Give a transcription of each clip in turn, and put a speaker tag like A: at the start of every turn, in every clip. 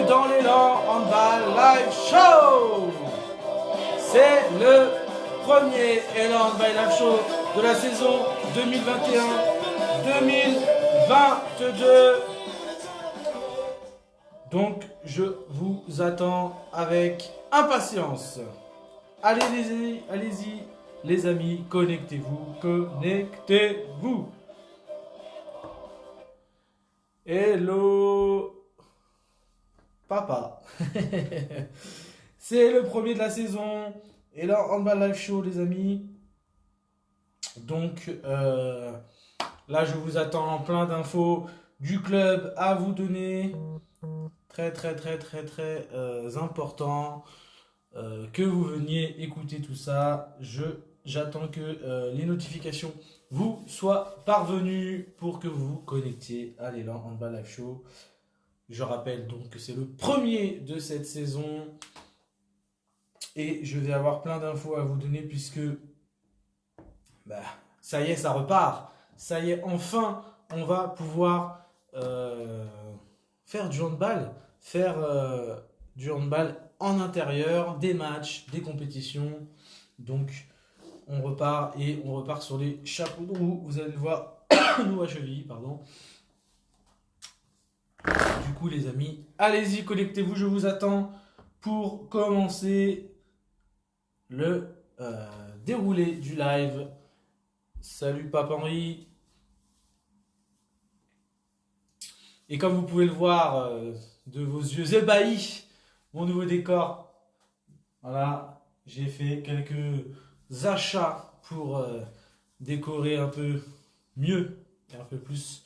A: dans l'élan handball live show. C'est le premier élan handball live show de la saison 2021-2022. Donc je vous attends avec impatience. Allez-y, les amis, connectez-vous. Hello papa. C'est le premier de la saison. Et là, handball live show, les amis. Donc là, je vous attends plein d'infos du club à vous donner. Très important que vous veniez écouter tout ça. J'attends que les notifications vous soient parvenues pour que vous vous connectiez à l'élan handball live show. Je rappelle donc que c'est le premier de cette saison et je vais avoir plein d'infos à vous donner puisque ça y est, ça repart. Ça y est, enfin, on va pouvoir faire du handball. Du handball en intérieur, des matchs, des compétitions. Donc, on repart sur les chapeaux de roue. Vous allez le voir, nous à cheville, pardon. Du coup, les amis, allez-y, connectez-vous, je vous attends pour commencer le déroulé du live. Salut Pape Henri. Et comme vous pouvez le voir de vos yeux ébahis, mon nouveau décor. Voilà, j'ai fait quelques achats pour décorer un peu mieux et un peu plus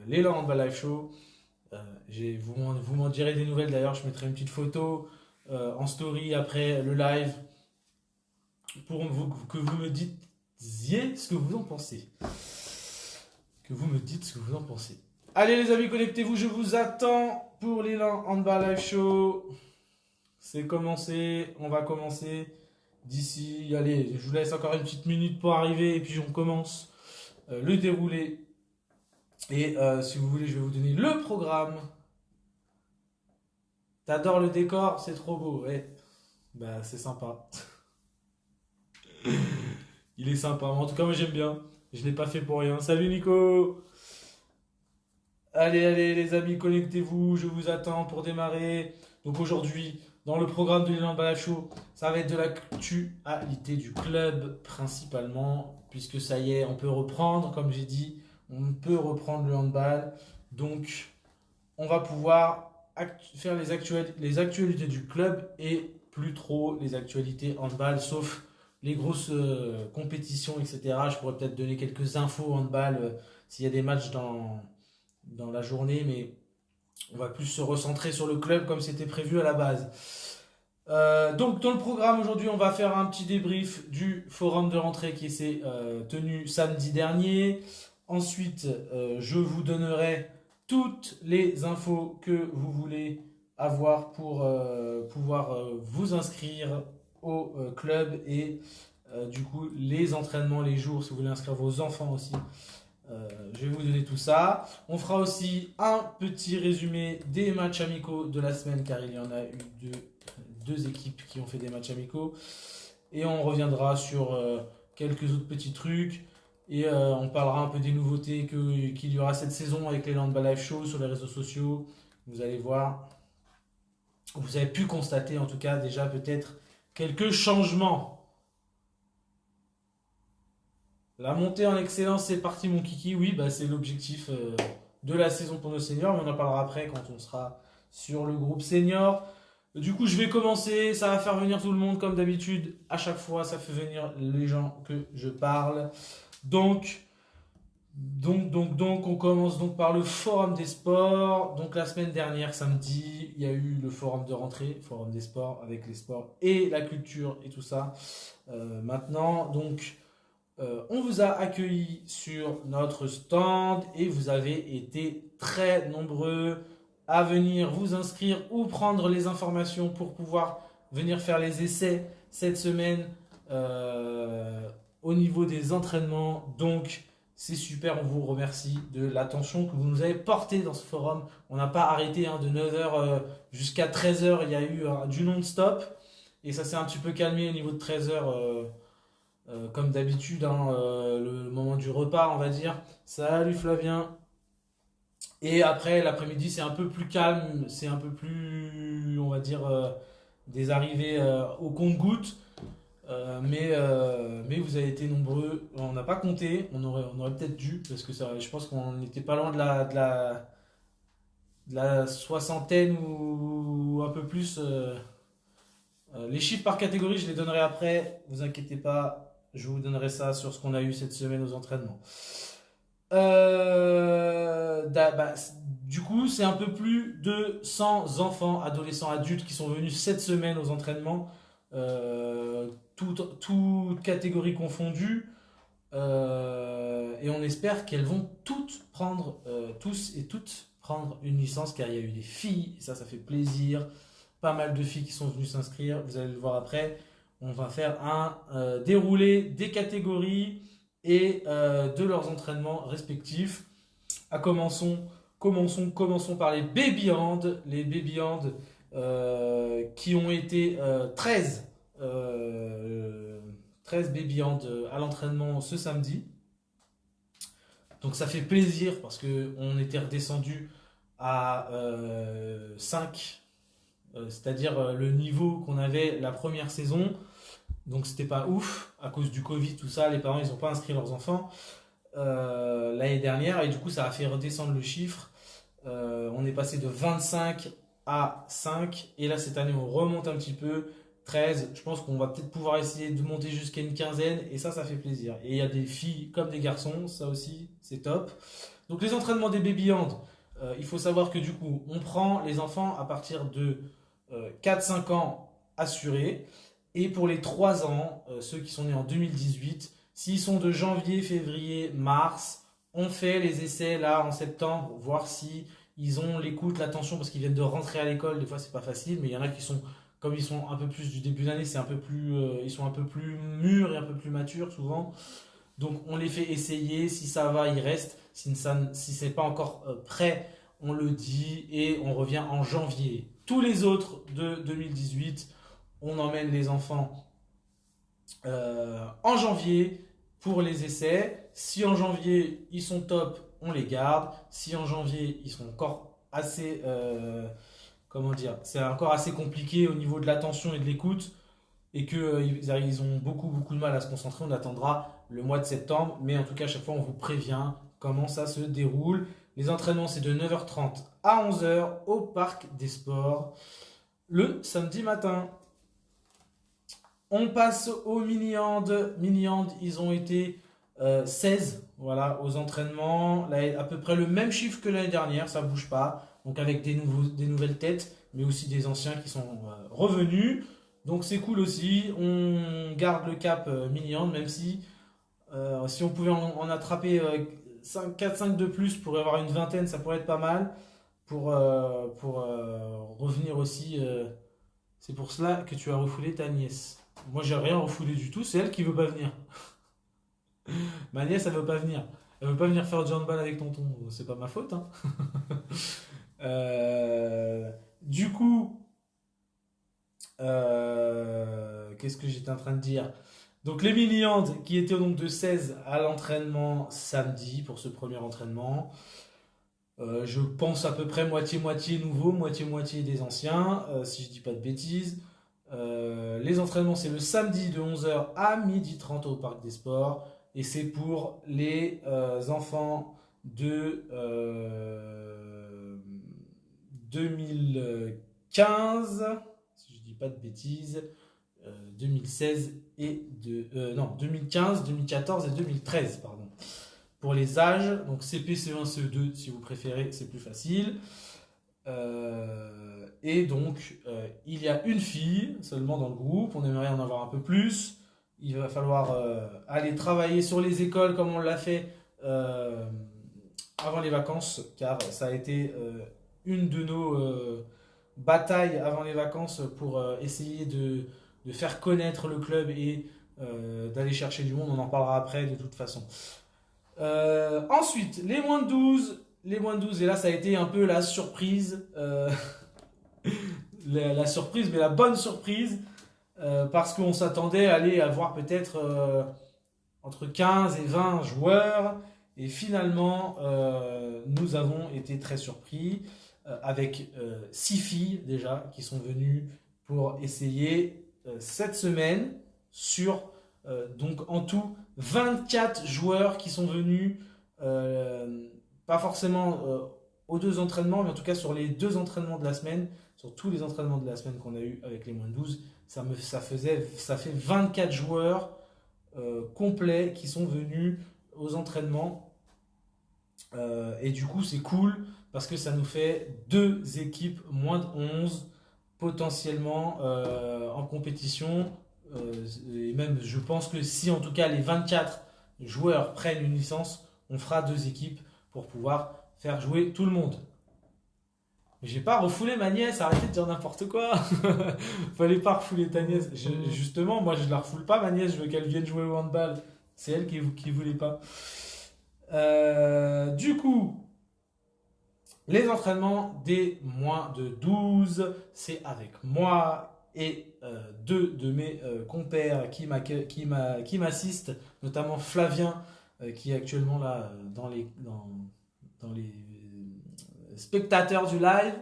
A: l'élan handball live show. Vous m'en direz des nouvelles d'ailleurs, je mettrai une petite photo en story après le live pour que vous me disiez ce que vous en pensez. Allez les amis, connectez-vous, je vous attends pour l'élan handball live show. C'est commencé, on va commencer d'ici, allez, je vous laisse encore une petite minute pour arriver et puis on commence le déroulé. Et si vous voulez, je vais vous donner le programme. T'adores le décor, c'est trop beau, ouais. Bah c'est sympa. Il est sympa, en tout cas moi j'aime bien. Je l'ai pas fait pour rien. Salut Nico. Allez les amis, connectez-vous, je vous attends pour démarrer. Donc aujourd'hui, dans le programme de l'élan handball show, ça va être de l'actualité du club principalement, puisque ça y est, on peut reprendre, comme j'ai dit, on peut reprendre le handball. Donc on va pouvoir faire les actualités du club et plus trop les actualités handball, sauf les grosses compétitions, etc. Je pourrais peut-être donner quelques infos handball s'il y a des matchs dans la journée, mais on va plus se recentrer sur le club comme c'était prévu à la base. Donc dans le programme aujourd'hui, on va faire un petit débrief du forum de rentrée qui s'est tenu samedi dernier. Ensuite, je vous donnerai toutes les infos que vous voulez avoir pour pouvoir vous inscrire au club et du coup les entraînements, les jours, si vous voulez inscrire vos enfants aussi. Je vais vous donner tout ça. On fera aussi un petit résumé des matchs amicaux de la semaine car il y en a eu deux équipes qui ont fait des matchs amicaux. Et on reviendra sur quelques autres petits trucs. Et on parlera un peu des nouveautés qu'il y aura cette saison avec les handball live show sur les réseaux sociaux. Vous allez voir. Vous avez pu constater en tout cas déjà peut-être quelques changements. La montée en excellence, c'est parti mon kiki. Oui, c'est l'objectif de la saison pour nos seniors, mais on en parlera après quand on sera sur le groupe senior. Du coup, je vais commencer, ça va faire venir tout le monde comme d'habitude. À chaque fois, ça fait venir les gens que je parle. Donc, on commence donc par le forum des sports. Donc la semaine dernière, samedi, il y a eu le forum de rentrée, forum des sports avec les sports et la culture et tout ça. Maintenant, donc... on vous a accueillis sur notre stand et vous avez été très nombreux à venir vous inscrire ou prendre les informations pour pouvoir venir faire les essais cette semaine au niveau des entraînements. Donc C'est super, on vous remercie de l'attention que vous nous avez portée dans ce forum. On n'a pas arrêté hein, de 9h jusqu'à 13h, il y a eu du non-stop. Et ça s'est un petit peu calmé au niveau de 13h, comme d'habitude, hein, le moment du repas, on va dire. Salut Flavien. Et après, l'après-midi, c'est un peu plus calme, c'est un peu plus, on va dire, des arrivées au compte-gouttes. Mais vous avez été nombreux. On n'a pas compté, on aurait peut-être dû, parce que ça, je pense qu'on n'était pas loin de la soixantaine ou un peu plus. Les chiffres par catégorie, je les donnerai après. Vous inquiétez pas, je vous donnerai ça sur ce qu'on a eu cette semaine aux entraînements. Bah, du coup, c'est un peu plus de 100 enfants, adolescents, adultes qui sont venus cette semaine aux entraînements, toutes catégories confondues. Et on espère qu'elles vont toutes prendre, tous et toutes prendre une licence, car il y a eu des filles, et ça fait plaisir. Pas mal de filles qui sont venues s'inscrire, vous allez le voir après. On va faire un déroulé des catégories et de leurs entraînements respectifs. Commençons par les baby hand. Les baby hand qui ont été 13 baby hand à l'entraînement ce samedi. Donc ça fait plaisir parce qu'on était redescendu à 5, c'est-à-dire le niveau qu'on avait la première saison. Donc c'était pas ouf à cause du Covid, tout ça. Les parents ils n'ont pas inscrit leurs enfants l'année dernière et du coup ça a fait redescendre le chiffre. On est passé de 25 à 5 et là cette année on remonte un petit peu. 13, je pense qu'on va peut-être pouvoir essayer de monter jusqu'à une quinzaine et ça fait plaisir. Et il y a des filles comme des garçons, ça aussi c'est top. Donc les entraînements des baby hand, il faut savoir que du coup on prend les enfants à partir de 4-5 ans assurés. Et pour les 3 ans, ceux qui sont nés en 2018, s'ils sont de janvier, février, mars, on fait les essais là en septembre, voir si ils ont l'écoute, l'attention, parce qu'ils viennent de rentrer à l'école. Des fois, c'est pas facile, mais il y en a qui sont, comme ils sont un peu plus du début d'année, c'est un peu plus, ils sont un peu plus mûrs et un peu plus matures souvent. Donc, on les fait essayer. Si ça va, ils restent. Si c'est pas encore prêt, on le dit et on revient en janvier. Tous les autres de 2018 on emmène les enfants en janvier pour les essais. Si en janvier ils sont top, on les garde. Si en janvier ils sont encore assez, comment dire, c'est encore assez compliqué au niveau de l'attention et de l'écoute et qu'ils ont beaucoup beaucoup de mal à se concentrer, on attendra le mois de septembre. Mais en tout cas, à chaque fois, on vous prévient comment ça se déroule. Les entraînements, c'est de 9h30 à 11h au Parc des Sports le samedi matin. On passe aux mini-hand. Mini-hand, ils ont été 16 voilà, aux entraînements. Là, à peu près le même chiffre que l'année dernière, ça ne bouge pas. Donc avec des nouvelles têtes, mais aussi des anciens qui sont revenus. Donc c'est cool aussi. On garde le cap mini-hand, même si on pouvait en attraper 4-5 de plus pour avoir une vingtaine, ça pourrait être pas mal. Pour revenir aussi. C'est pour cela que tu as refoulé ta nièce. Moi, j'ai rien refoulé du tout, c'est elle qui veut pas venir. Ma nièce, elle veut pas venir. Elle veut pas venir faire du handball avec tonton. C'est pas ma faute, hein. Du coup, qu'est-ce que j'étais en train de dire? Donc, les mini-hand qui étaient donc de 16 à l'entraînement samedi pour ce premier entraînement. Je pense à peu près moitié-moitié nouveau, moitié-moitié des anciens, si je dis pas de bêtises. Les entraînements, c'est le samedi de 11h à 12h30 au Parc des Sports. Et c'est pour les enfants de 2015, si je dis pas de bêtises, 2016 et non, 2015, 2014 et 2013, pardon. Pour les âges, donc CP, CE1, CE2, si vous préférez, c'est plus facile. Et donc, il y a une fille seulement dans le groupe. On aimerait en avoir un peu plus. Il va falloir aller travailler sur les écoles comme on l'a fait avant les vacances, car ça a été une de nos batailles avant les vacances pour essayer de faire connaître le club et d'aller chercher du monde. On en parlera après de toute façon. Ensuite, les moins de 12. Les moins de 12, et là, ça a été un peu la surprise. La surprise, mais la bonne surprise. Parce qu'on s'attendait à aller avoir peut-être entre 15 et 20 joueurs. Et finalement, nous avons été très surpris avec 6 filles déjà qui sont venues pour essayer cette semaine sur donc en tout 24 joueurs qui sont venus, pas forcément aux 2 entraînements, mais en tout cas sur les 2 entraînements de la semaine, sur tous les entraînements de la semaine qu'on a eu avec les moins de 12, ça fait 24 joueurs complets qui sont venus aux entraînements. Et du coup, c'est cool parce que ça nous fait 2 équipes moins de 11 potentiellement en compétition. Et même, je pense que si en tout cas les 24 joueurs prennent une licence, on fera 2 équipes pour pouvoir faire jouer tout le monde. Mais j'ai pas refoulé ma nièce, arrêtez de dire n'importe quoi. Fallait pas refouler ta nièce. Justement, moi je la refoule pas ma nièce, je veux qu'elle vienne jouer au handball. C'est elle qui voulait pas. Du coup, les entraînements des moins de 12, c'est avec moi et 2 de mes compères qui m'assistent, notamment Flavien, qui est actuellement là dans les spectateurs du live,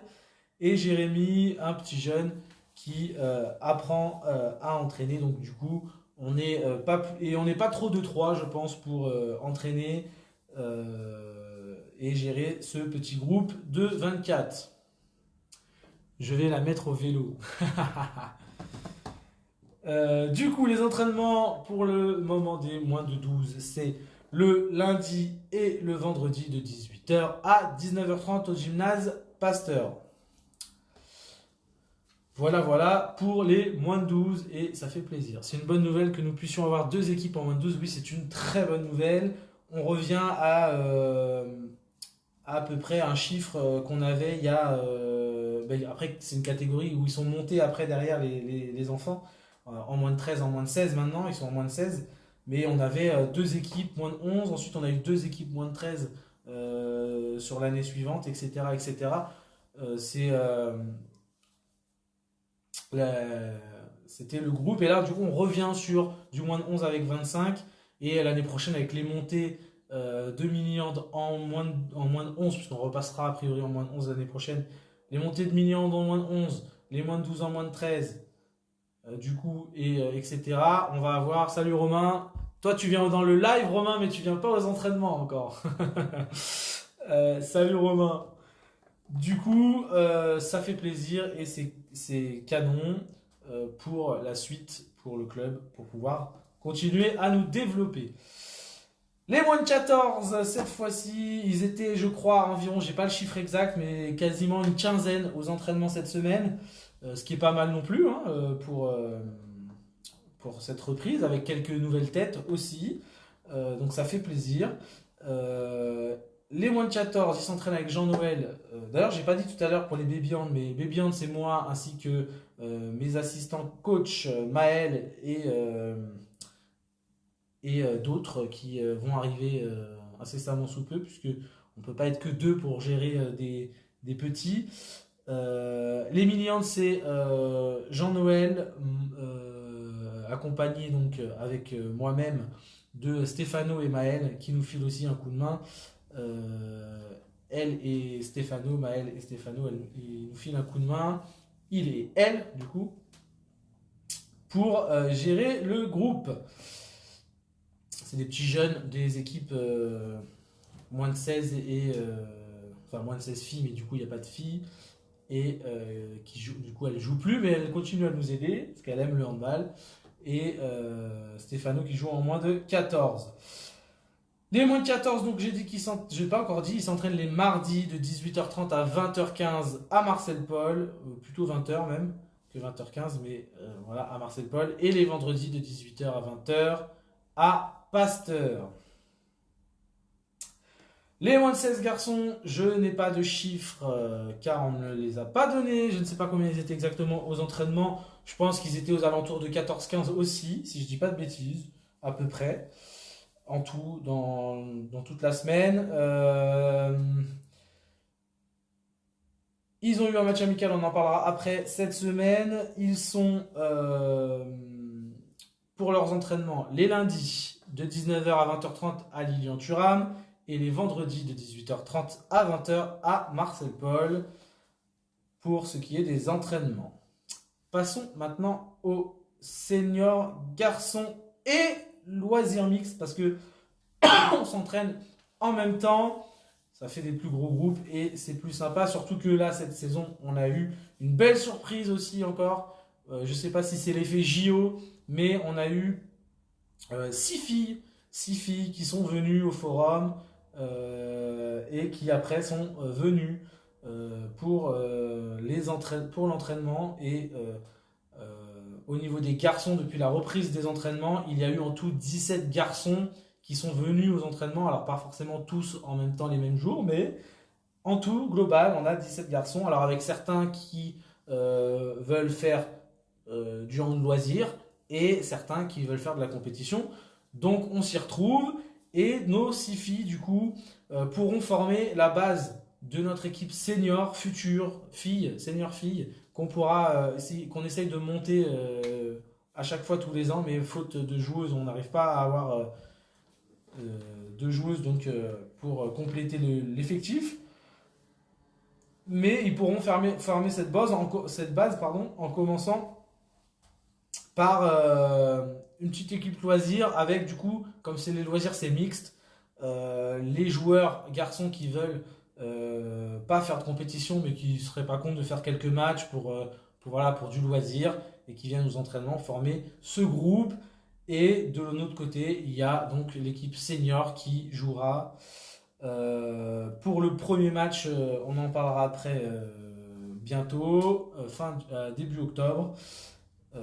A: et Jérémy, un petit jeune qui apprend à entraîner. Donc du coup, on n'est pas trop de 3, je pense, pour entraîner et gérer ce petit groupe de 24. Je vais la mettre au vélo. Du coup, les entraînements pour le moment des moins de 12, c'est le lundi et le vendredi de 18h à 19h30 au gymnase Pasteur. Voilà pour les moins de 12 et ça fait plaisir. C'est une bonne nouvelle que nous puissions avoir 2 équipes en moins de 12. Oui, c'est une très bonne nouvelle. On revient à peu près un chiffre qu'on avait il y a... après, c'est une catégorie où ils sont montés après derrière les enfants. En moins de 13, en moins de 16 maintenant. Ils sont en moins de 16. Mais on avait 2 équipes moins de 11. Ensuite, on a eu 2 équipes moins de 13 sur l'année suivante, etc. etc. C'était le groupe. Et là, du coup, on revient sur du moins de 11 avec 25. Et l'année prochaine, avec les montées de mini-hand en moins de 11, puisqu'on repassera a priori en moins de 11 l'année prochaine. Les montées de mini-hand en moins de 11, les moins de 12 en moins de 13, du coup, etc. On va avoir... Salut Romain. Toi, tu viens dans le live, Romain, mais tu viens pas aux entraînements encore. Salut Romain. Du coup, ça fait plaisir et c'est canon pour la suite, pour le club, pour pouvoir continuer à nous développer. Les moins de 14, cette fois-ci, ils étaient, je crois, environ, j'ai pas le chiffre exact, mais quasiment une quinzaine aux entraînements cette semaine, ce qui est pas mal non plus hein, pour cette reprise, avec quelques nouvelles têtes aussi. Donc ça fait plaisir. Les moins de 14, ils s'entraînent avec Jean-Noël. D'ailleurs, j'ai pas dit tout à l'heure pour les baby hand, mais baby hand c'est moi ainsi que mes assistants coach Maël et d'autres qui vont arriver incessamment sous peu, puisque on peut pas être que 2 pour gérer des petits. Les mini-hands, c'est Jean-Noël, accompagné donc avec moi-même de Stéphano et Maël, qui nous filent aussi un coup de main. Elle et Stéphano, Maël et Stéphano, ils nous filent un coup de main. Il et elle, du coup, pour gérer le groupe. C'est des petits jeunes des équipes moins de 16 enfin moins de 16 filles, mais du coup il n'y a pas de filles. Et qui jouent, du coup elle joue plus, mais elle continue à nous aider, parce qu'elle aime le handball. Et Stéphano qui joue en moins de 14. Les moins de 14, donc j'ai dit je n'ai pas encore dit, ils s'entraînent les mardis de 18h30 à 20h15 à Marcel Paul, plutôt 20h même que 20h15, mais voilà, à Marcel Paul. Et les vendredis de 18h à 20h à Pasteur. Les moins de 16 garçons, je n'ai pas de chiffres car on ne les a pas donnés. Je ne sais pas combien ils étaient exactement aux entraînements. Je pense qu'ils étaient aux alentours de 14-15 aussi, si je ne dis pas de bêtises, à peu près. en tout dans toute la semaine. Ils ont eu un match amical, on en parlera après cette semaine. Ils sont pour leurs entraînements les lundis de 19h à 20h30 à Lilian-Thuram et les vendredis de 18h30 à 20h à Marcel Paul pour ce qui est des entraînements. Passons maintenant aux seniors garçons et loisirs mixtes parce que on s'entraîne en même temps. Ça fait des plus gros groupes et c'est plus sympa. Surtout que là, cette saison, on a eu une belle surprise aussi encore. Je ne sais pas si c'est l'effet JO, mais on a eu 6 filles qui sont venues au forum et qui après sont venues pour l'entraînement. Et au niveau des garçons, depuis la reprise des entraînements, il y a eu en tout 17 garçons qui sont venus aux entraînements, alors pas forcément tous en même temps les mêmes jours, mais en tout, global, on a 17 garçons, alors avec certains qui veulent faire du hand loisir et certains qui veulent faire de la compétition. Donc on s'y retrouve et nos 6 filles, du coup, pourront former la base de notre équipe senior, future filles, senior filles, qu'on essaye de monter à chaque fois tous les ans, mais faute de joueuses, on n'arrive pas à avoir de joueuses donc, pour compléter l'effectif. Mais ils pourront former cette base, en commençant par une petite équipe loisir avec du coup, comme c'est les loisirs, c'est mixte. Les joueurs garçons qui veulent pas faire de compétition mais qui seraient pas contre de faire quelques matchs pour du loisir et qui viennent aux entraînements former ce groupe. Et de l'autre côté, il y a donc l'équipe senior qui jouera pour le premier match. On en parlera après bientôt, début octobre.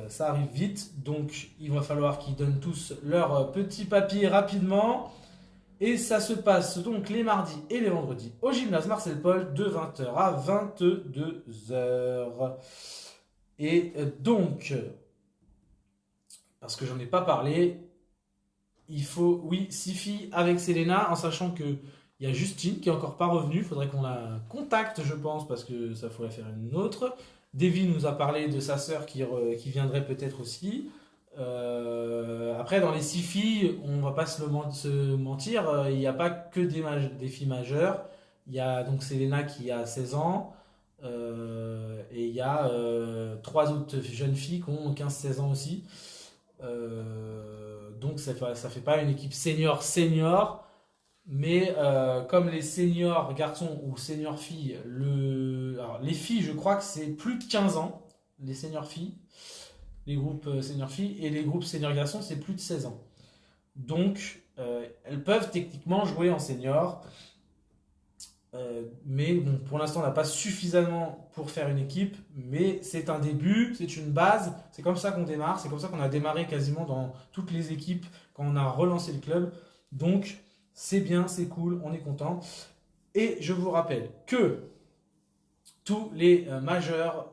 A: Ça arrive vite, donc il va falloir qu'ils donnent tous leurs petits papiers rapidement. Et ça se passe donc les mardis et les vendredis au gymnase Marcel Paul de 20h à 22h. Et donc, parce que j'en ai pas parlé, il faut, oui, 6 filles avec Selena, en sachant que il y a Justine qui est encore pas revenue. Il faudrait qu'on la contacte, je pense, parce que ça faudrait faire une autre. Davy nous a parlé de sa sœur qui viendrait peut-être aussi. Après, dans les 6 filles, on va pas se mentir, il n'y a pas que des filles majeures. Il y a donc Selena qui a 16 ans. Et il y a 3 autres jeunes filles qui ont 15-16 ans aussi. Donc ça fait pas une équipe senior, mais comme les seniors garçons ou seniors filles, alors, les filles, je crois que c'est plus de 15 ans, les seniors filles, les groupes seniors filles, et les groupes seniors garçons, c'est plus de 16 ans. Donc elles peuvent techniquement jouer en senior. Mais bon, pour l'instant, on n'a pas suffisamment pour faire une équipe, mais c'est un début, c'est une base, c'est comme ça qu'on démarre, c'est comme ça qu'on a démarré quasiment dans toutes les équipes quand on a relancé le club. Donc, c'est bien, c'est cool, on est content. Et je vous rappelle que tous les majeurs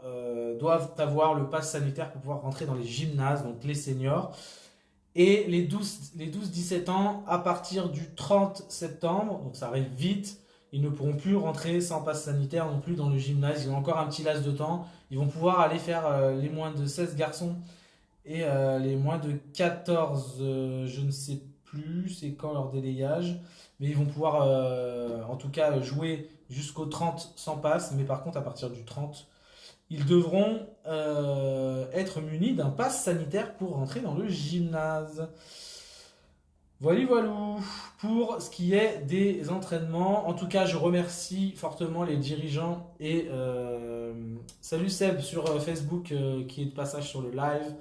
A: doivent avoir le pass sanitaire pour pouvoir rentrer dans les gymnases, donc les seniors. Et les 12-17 ans, à partir du 30 septembre, donc ça arrive vite, ils ne pourront plus rentrer sans passe sanitaire non plus dans le gymnase. Ils ont encore un petit laps de temps. Ils vont pouvoir aller faire les moins de 16 garçons et les moins de 14, je ne sais plus c'est quand leur délayage. Mais ils vont pouvoir en tout cas jouer jusqu'au 30 sans passe. Mais par contre, à partir du 30, ils devront être munis d'un pass sanitaire pour rentrer dans le gymnase. Voilà, pour ce qui est des entraînements. En tout cas, je remercie fortement les dirigeants et salut Seb sur Facebook qui est de passage sur le live.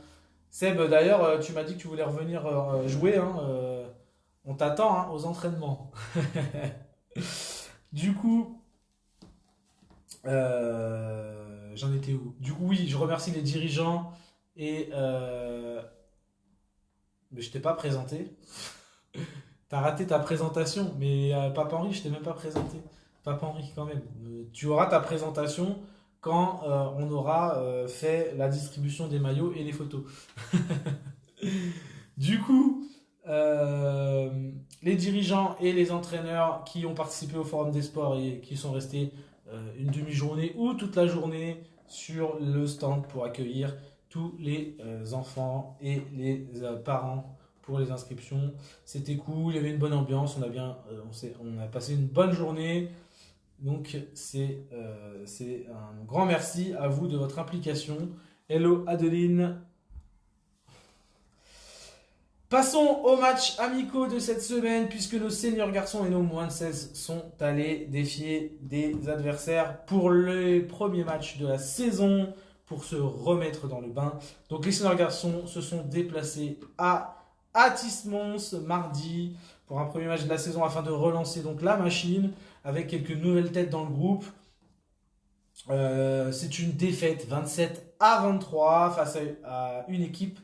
A: Seb, d'ailleurs, tu m'as dit que tu voulais revenir jouer, hein, on t'attend hein, aux entraînements. Du coup, j'en étais où? Du coup, oui, je remercie les dirigeants et mais je t'ai pas présenté. T'as raté ta présentation, mais Papa Henri, je t'ai même pas présenté. Papa Henri, quand même. Tu auras ta présentation quand on aura fait la distribution des maillots et les photos. Du coup, les dirigeants et les entraîneurs qui ont participé au Forum des sports et qui sont restés une demi-journée ou toute la journée sur le stand pour accueillir tous les enfants et les parents pour les inscriptions. C'était cool, il y avait une bonne ambiance, on a passé une bonne journée. Donc c'est un grand merci à vous de votre implication. Hello Adeline. Passons aux matchs amicaux de cette semaine puisque nos seniors garçons et nos moins de 16 sont allés défier des adversaires pour les premiers matchs de la saison pour se remettre dans le bain. Donc les seniors garçons se sont déplacés à Atis-Mons mardi pour un premier match de la saison afin de relancer donc la machine avec quelques nouvelles têtes dans le groupe. C'est une défaite 27-23 face à une équipe.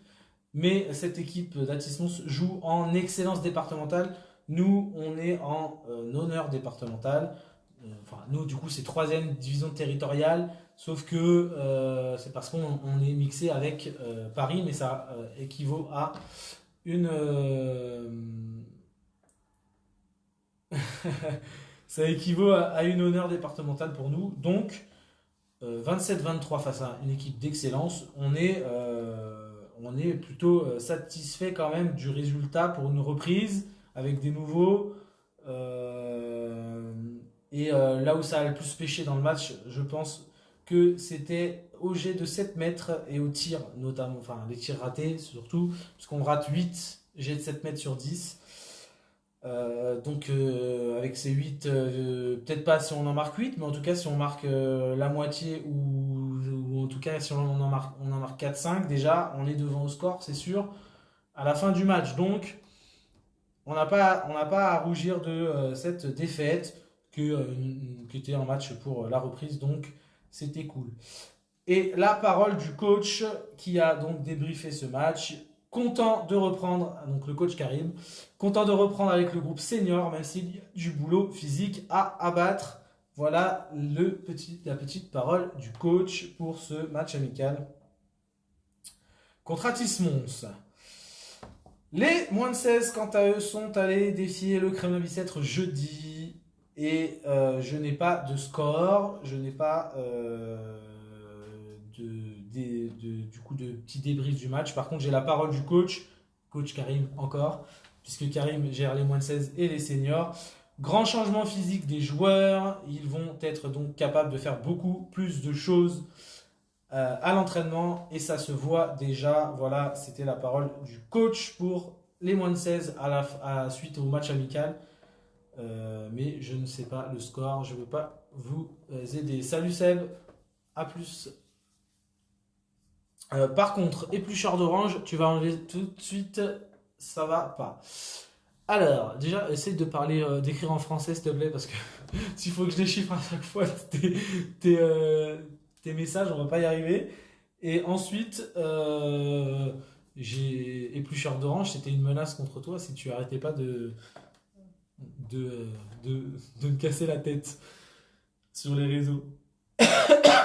A: Mais cette équipe d'Atis-Mons joue en excellence départementale. Nous, on est en honneur départemental. Enfin, nous, du coup, c'est 3e division territoriale. Sauf que c'est parce qu'on est mixé avec Paris, mais ça équivaut à une. Ça équivaut à une honneur départementale pour nous. Donc, 27-23 face à une équipe d'excellence, on est plutôt satisfait quand même du résultat pour une reprise avec des nouveaux. Là où ça a le plus pêché dans le match, je pense que c'était au jet de 7 mètres et au tir, notamment, enfin les tirs ratés surtout, parce qu'on rate 8 jets de 7 mètres sur 10. Avec ces 8, peut-être pas si on en marque 8, mais en tout cas si on marque la moitié ou en tout cas si on en marque 4-5, déjà on est devant au score, c'est sûr, à la fin du match. Donc on n'a pas à rougir de cette défaite qui était un match pour la reprise, donc c'était cool. Et la parole du coach qui a donc débriefé ce match. Content de reprendre, donc le coach Karim, content de reprendre avec le groupe senior, même s'il y a du boulot physique à abattre. Voilà la petite parole du coach pour ce match amical contre Atis-Mons. Les moins de 16, quant à eux, sont allés défier le Kremlin-Bicêtre jeudi. Et je n'ai pas de score, je n'ai pas du coup de petits débriefs du match. Par contre, j'ai la parole du coach Karim encore, puisque Karim gère les moins de 16 et les seniors. Grand changement physique des joueurs, ils vont être donc capables de faire beaucoup plus de choses à l'entraînement et ça se voit déjà. Voilà, c'était la parole du coach pour les moins de 16 suite au match amical. Mais je ne sais pas le score, je ne veux pas vous aider. Salut Seb, à plus. Par contre, éplucheur d'orange, tu vas enlever tout de suite, ça va pas. Alors, déjà, essaye de parler, d'écrire en français s'il te plaît, parce que s'il faut que je déchiffre à chaque fois tes messages, on va pas y arriver. Et ensuite, j'ai éplucheur d'orange, c'était une menace contre toi si tu arrêtais pas de, de me casser la tête sur les réseaux.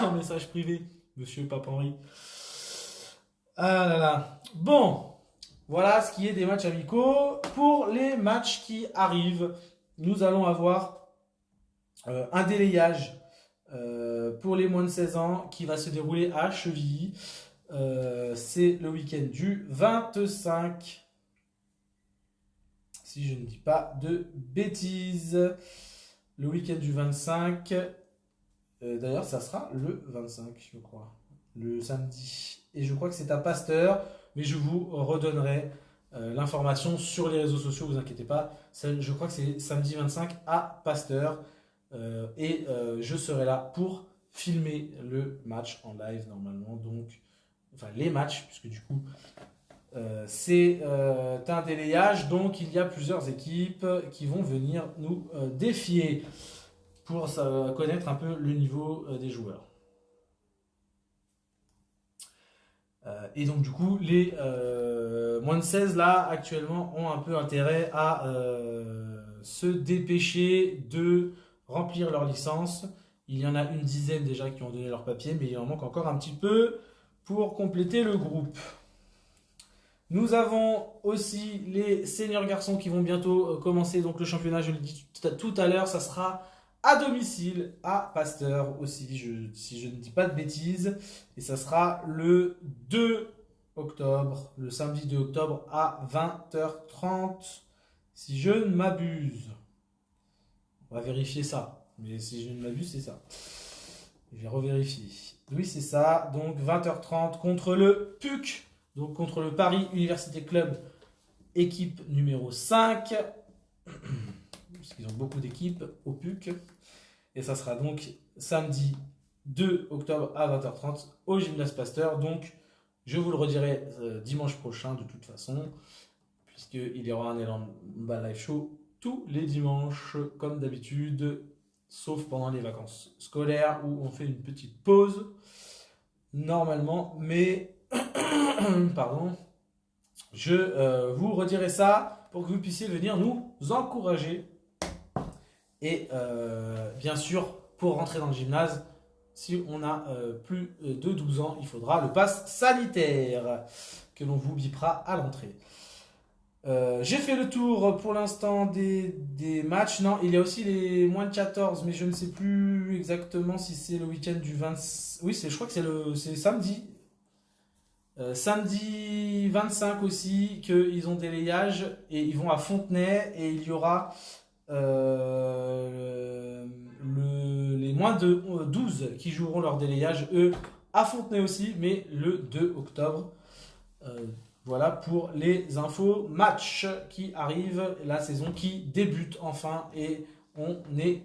A: En message privé, monsieur Pape Henri. Ah là là. Bon, voilà ce qui est des matchs amicaux. Pour les matchs qui arrivent, nous allons avoir un délayage pour les moins de 16 ans qui va se dérouler à Chevilly. C'est le week-end du 25, si je ne dis pas de bêtises. Le week-end du 25, d'ailleurs ça sera le 25 je crois, le samedi. Et je crois que c'est à Pasteur, mais je vous redonnerai l'information sur les réseaux sociaux, vous inquiétez pas. Je crois que c'est samedi 25 à Pasteur. Je serai là pour filmer le match en live normalement. Donc, enfin les matchs, puisque du coup c'est un délayage. Donc il y a plusieurs équipes qui vont venir nous défier pour connaître un peu le niveau des joueurs. Et donc du coup les moins de 16 là actuellement ont un peu intérêt à se dépêcher de remplir leur licence. Il y en a une dizaine déjà qui ont donné leur papier, mais il en manque encore un petit peu pour compléter le groupe. Nous avons aussi les seniors garçons qui vont bientôt commencer. Donc le championnat, je le dis tout à l'heure, ça sera à domicile à Pasteur aussi, si je ne dis pas de bêtises. Et ça sera le 2 octobre, le samedi 2 octobre à 20h30, si je ne m'abuse. On va vérifier ça. Mais si je ne m'abuse, c'est ça. Je vais revérifier. Oui, c'est ça. Donc 20h30 contre le PUC. Donc contre le Paris Université Club, équipe numéro 5. Parce qu'ils ont beaucoup d'équipes au PUC. Et ça sera donc samedi 2 octobre à 20h30 au Gymnase Pasteur. Donc je vous le redirai dimanche prochain de toute façon. Puisqu'il y aura un Élan Ball Live Show tous les dimanches, comme d'habitude. Sauf pendant les vacances scolaires où on fait une petite pause. Normalement, mais... Pardon. Je vous redirai ça pour que vous puissiez venir nous encourager. Et bien sûr, pour rentrer dans le gymnase, si on a plus de 12 ans, il faudra le pass sanitaire que l'on vous bipera à l'entrée. J'ai fait le tour pour l'instant des matchs. Non, il y a aussi les moins de 14, mais je ne sais plus exactement si c'est le week-end du 20. Oui, je crois que c'est samedi. Samedi 25 aussi, qu'ils ont délayage et ils vont à Fontenay et il y aura les moins de 12 qui joueront leur délayage, eux, à Fontenay aussi, mais le 2 octobre. Voilà pour les infos match qui arrivent, la saison qui débute enfin et on est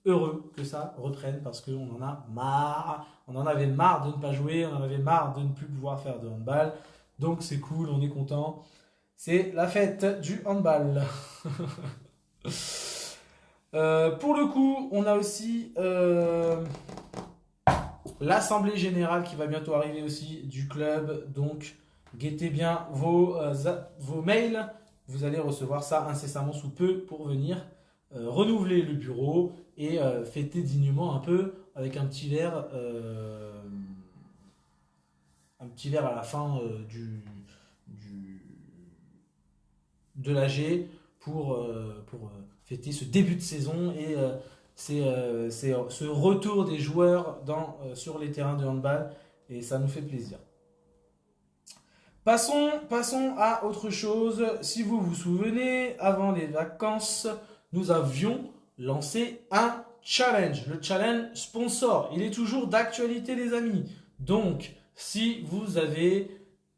A: heureux que ça reprenne parce qu'on en a marre. On en avait marre de ne pas jouer, on en avait marre de ne plus pouvoir faire de handball. Donc c'est cool, on est content. C'est la fête du handball. Pour le coup, on a aussi l'assemblée générale qui va bientôt arriver aussi du club. Donc guettez bien vos mails. Vous allez recevoir ça incessamment sous peu pour venir renouveler le bureau et fêter dignement un peu avec un petit verre à la fin de l'AG pour fêter ce début de saison et ce retour des joueurs sur les terrains de handball et ça nous fait plaisir. Passons à autre chose. Si vous vous souvenez, avant les vacances, nous avions lancé un challenge. Le challenge sponsor. Il est toujours d'actualité, les amis. Donc, si vous avez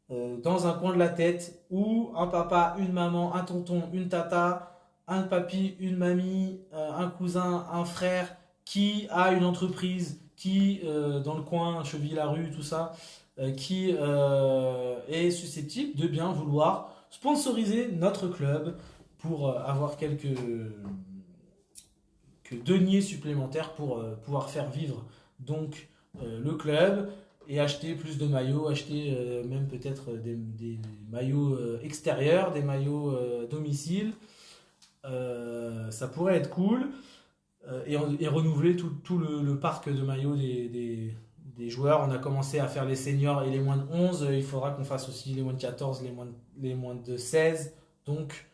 A: dans un coin de la tête ou un papa, une maman, un tonton, une tata, un papy, une mamie, un cousin, un frère qui a une entreprise, qui dans le coin, Cheville-la-Rue, tout ça, qui est susceptible de bien vouloir sponsoriser notre club pour avoir quelques deniers supplémentaires pour pouvoir faire vivre donc le club et acheter plus de maillots, acheter même peut-être des maillots extérieurs, des maillots domicile. Ça pourrait être cool et renouveler tout le parc de maillots des joueurs. On a commencé à faire les seniors et les moins de 11. Il faudra qu'on fasse aussi les moins de 14, les moins de 16. Donc,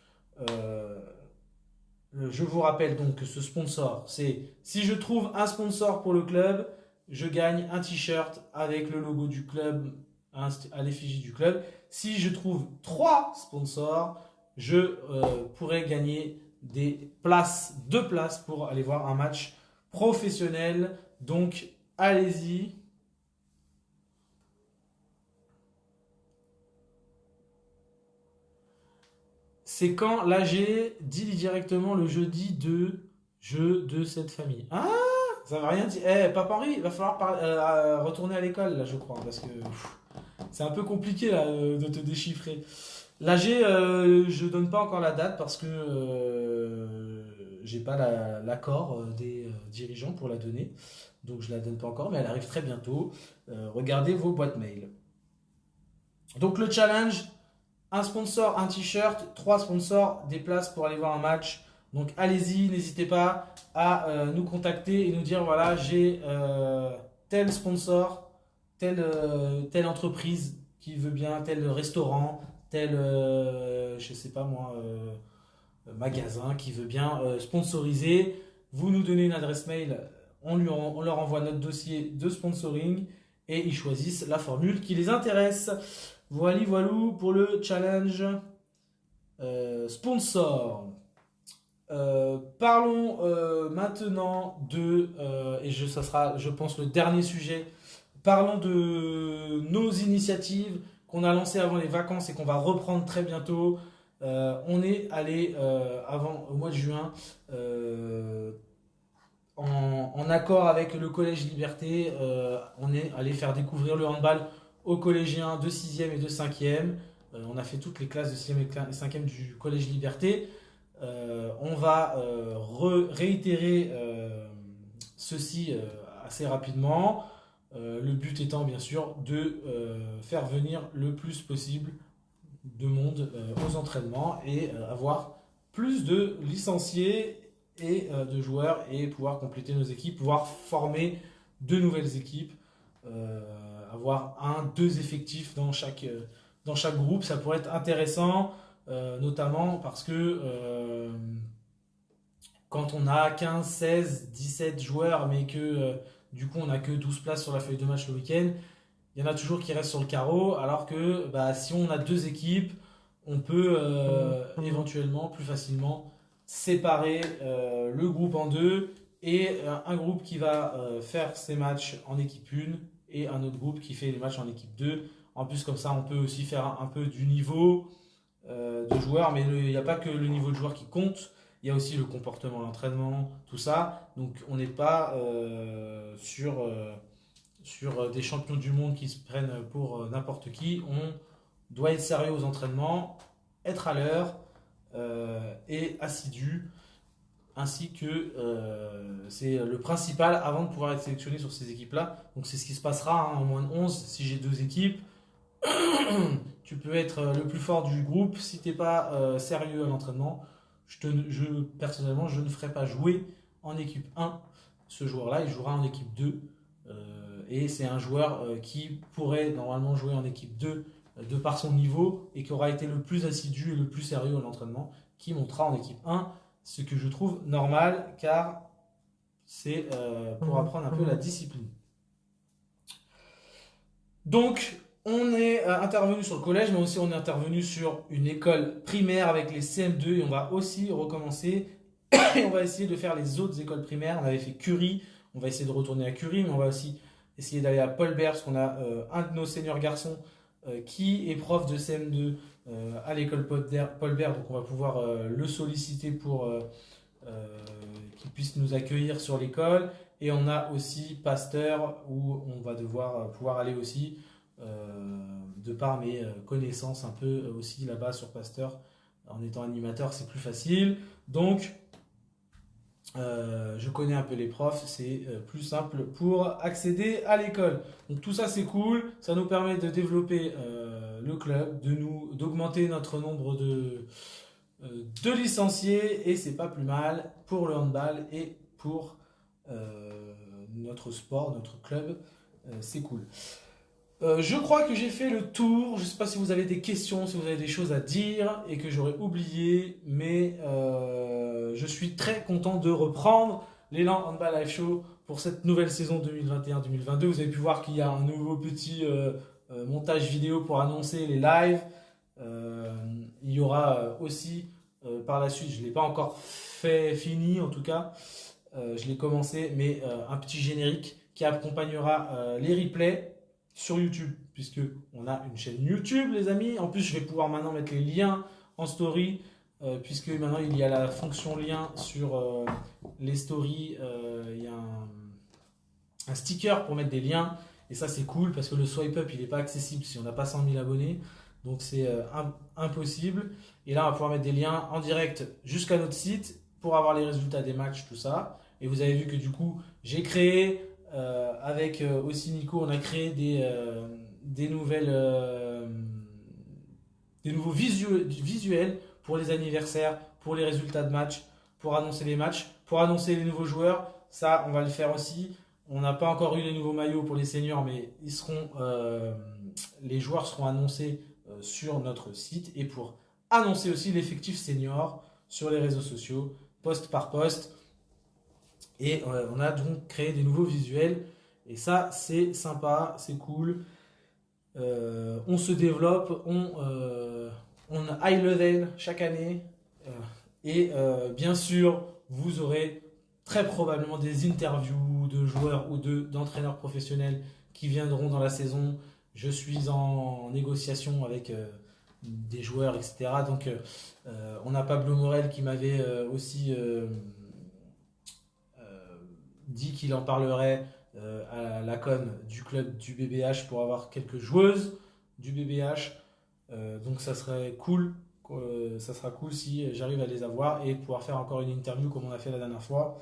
A: je vous rappelle donc que ce sponsor, c'est si je trouve un sponsor pour le club, je gagne un t-shirt avec le logo du club à l'effigie du club. Si je trouve 3 sponsors, je pourrais gagner 2 places pour aller voir un match professionnel. Donc, allez-y. C'est quand l'AG dit directement le jeudi de jeu de cette famille. Ah, ça va rien dire. Papa Henri, il va falloir retourner à l'école, là, je crois, parce que c'est un peu compliqué là, de te déchiffrer. L'AG, je donne pas encore la date parce que j'ai pas l'accord des dirigeants pour la donner. Donc je la donne pas encore, mais elle arrive très bientôt. Regardez vos boîtes mail. Donc le challenge, un sponsor, un t-shirt, 3 sponsors, des places pour aller voir un match. Donc allez-y, n'hésitez pas à nous contacter et nous dire voilà, j'ai tel sponsor, telle entreprise qui veut bien, tel restaurant, tel, je sais pas moi, magasin qui veut bien sponsoriser, vous nous donnez une adresse mail, on leur envoie notre dossier de sponsoring et ils choisissent la formule qui les intéresse. Voilà, voilou pour le challenge sponsor. Parlons maintenant de, ça sera, je pense, le dernier sujet. Parlons de nos initiatives qu'on a lancées avant les vacances et qu'on va reprendre très bientôt. On est allé au mois de juin en accord avec le Collège Liberté. On est allé faire découvrir le handball aux collégiens de 6e et de 5e. On a fait toutes les classes de 6e et 5e du Collège Liberté. On va réitérer ceci assez rapidement. Le but étant bien sûr de faire venir le plus possible de monde aux entraînements et avoir plus de licenciés et de joueurs et pouvoir compléter nos équipes, pouvoir former de nouvelles équipes, avoir 2 effectifs dans chaque groupe. Ça pourrait être intéressant, notamment parce que quand on a 15, 16, 17 joueurs, mais que du coup on n'a que 12 places sur la feuille de match le week-end, il y en a toujours qui restent sur le carreau, alors que si on a 2 équipes, on peut éventuellement plus facilement séparer le groupe en 2 et un groupe qui va faire ses matchs en équipe 1 et un autre groupe qui fait les matchs en équipe 2. En plus, comme ça, on peut aussi faire un peu du niveau de joueurs, mais il n'y a pas que le niveau de joueur qui compte, il y a aussi le comportement, l'entraînement, tout ça. Donc on n'est pas sur des champions du monde qui se prennent pour n'importe qui. On doit être sérieux aux entraînements, être à l'heure et assidu, ainsi que c'est le principal avant de pouvoir être sélectionné sur ces équipes-là. Donc c'est ce qui se passera en moins de 11. Si j'ai 2 équipes, tu peux être le plus fort du groupe. Si tu n'es pas sérieux à l'entraînement, personnellement, je ne ferai pas jouer en équipe 1. Ce joueur-là, il jouera en équipe 2. Et c'est un joueur qui pourrait normalement jouer en équipe 2 de par son niveau et qui aura été le plus assidu et le plus sérieux à l'entraînement, qui montera en équipe 1, ce que je trouve normal car c'est pour apprendre un peu la discipline. Donc, on est intervenu sur le collège, mais aussi on est intervenu sur une école primaire avec les CM2 et on va aussi recommencer et on va essayer de faire les autres écoles primaires. On avait fait Curie, on va essayer de retourner à Curie, mais on va aussi essayer d'aller à Paul Bert parce qu'on a un de nos seniors garçons qui est prof de CM2 à l'école Paul Bert, donc on va pouvoir le solliciter pour qu'il puisse nous accueillir sur l'école. Et on a aussi Pasteur où on va devoir pouvoir aller aussi de par mes connaissances un peu aussi là-bas sur Pasteur. En étant animateur, c'est plus facile. Donc, je connais un peu les profs, c'est plus simple pour accéder à l'école. Donc tout ça c'est cool, ça nous permet de développer le club, d'augmenter notre nombre de licenciés et c'est pas plus mal pour le handball et pour notre sport, notre club, c'est cool. Je crois que j'ai fait le tour. Je ne sais pas si vous avez des questions, si vous avez des choses à dire et que j'aurais oublié, mais je suis très content de reprendre l'élan Handball Live Show pour cette nouvelle saison 2021-2022. Vous avez pu voir qu'il y a un nouveau petit montage vidéo pour annoncer les lives. Il y aura aussi par la suite, je ne l'ai pas encore fini en tout cas, je l'ai commencé, mais un petit générique qui accompagnera les replays sur YouTube, puisque on a une chaîne YouTube, les amis. En plus, je vais pouvoir maintenant mettre les liens en story, puisque maintenant il y a la fonction lien sur les stories. Il y a un sticker pour mettre des liens, et ça c'est cool parce que le swipe up il n'est pas accessible si on n'a pas 100 000 abonnés, donc c'est impossible. Et là, on va pouvoir mettre des liens en direct jusqu'à notre site pour avoir les résultats des matchs, tout ça. Et vous avez vu que du coup, j'ai créé avec aussi Nico, on a créé des nouveaux visuels pour les anniversaires, pour les résultats de match, pour annoncer les matchs, pour annoncer les nouveaux joueurs. Ça, on va le faire aussi. On n'a pas encore eu les nouveaux maillots pour les seniors, mais les joueurs seront annoncés sur notre site. Et pour annoncer aussi l'effectif senior sur les réseaux sociaux, poste par poste. Et on a donc créé des nouveaux visuels. Et ça, c'est sympa, c'est cool. On se développe, on high level chaque année. Et bien sûr, vous aurez très probablement des interviews de joueurs ou d'entraîneurs professionnels qui viendront dans la saison. Je suis en négociation avec des joueurs, etc. Donc, on a Pablo Morel qui m'avait aussi dit qu'il en parlerait à la com du club du BBH pour avoir quelques joueuses du BBH. Donc ça serait cool. Ça sera cool si j'arrive à les avoir et pouvoir faire encore une interview comme on a fait la dernière fois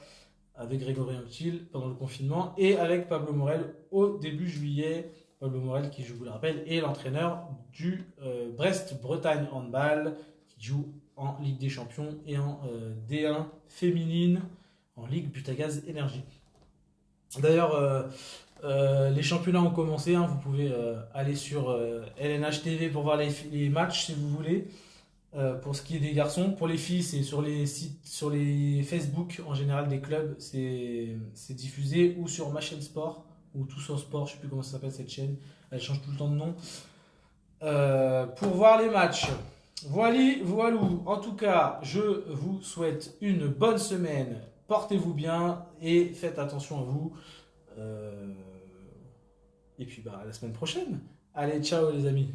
A: avec Grégory Anctil pendant le confinement et avec Pablo Morel au début juillet. Pablo Morel qui, je vous le rappelle, est l'entraîneur du Brest-Bretagne Handball qui joue en Ligue des Champions et en D1 féminine en Ligue Butagaz Énergie. D'ailleurs, les championnats ont commencé, hein, vous pouvez aller sur LNH TV pour voir les matchs si vous voulez. Pour ce qui est des garçons, pour les filles, c'est sur les sites, sur les Facebook en général des clubs, c'est diffusé, ou sur ma chaîne sport, ou Tous en sport, je sais plus comment ça s'appelle cette chaîne, elle change tout le temps de nom. Pour voir les matchs. Voilou. En tout cas, je vous souhaite une bonne semaine. Portez-vous bien et faites attention à vous. Et puis à la semaine prochaine. Allez, ciao les amis.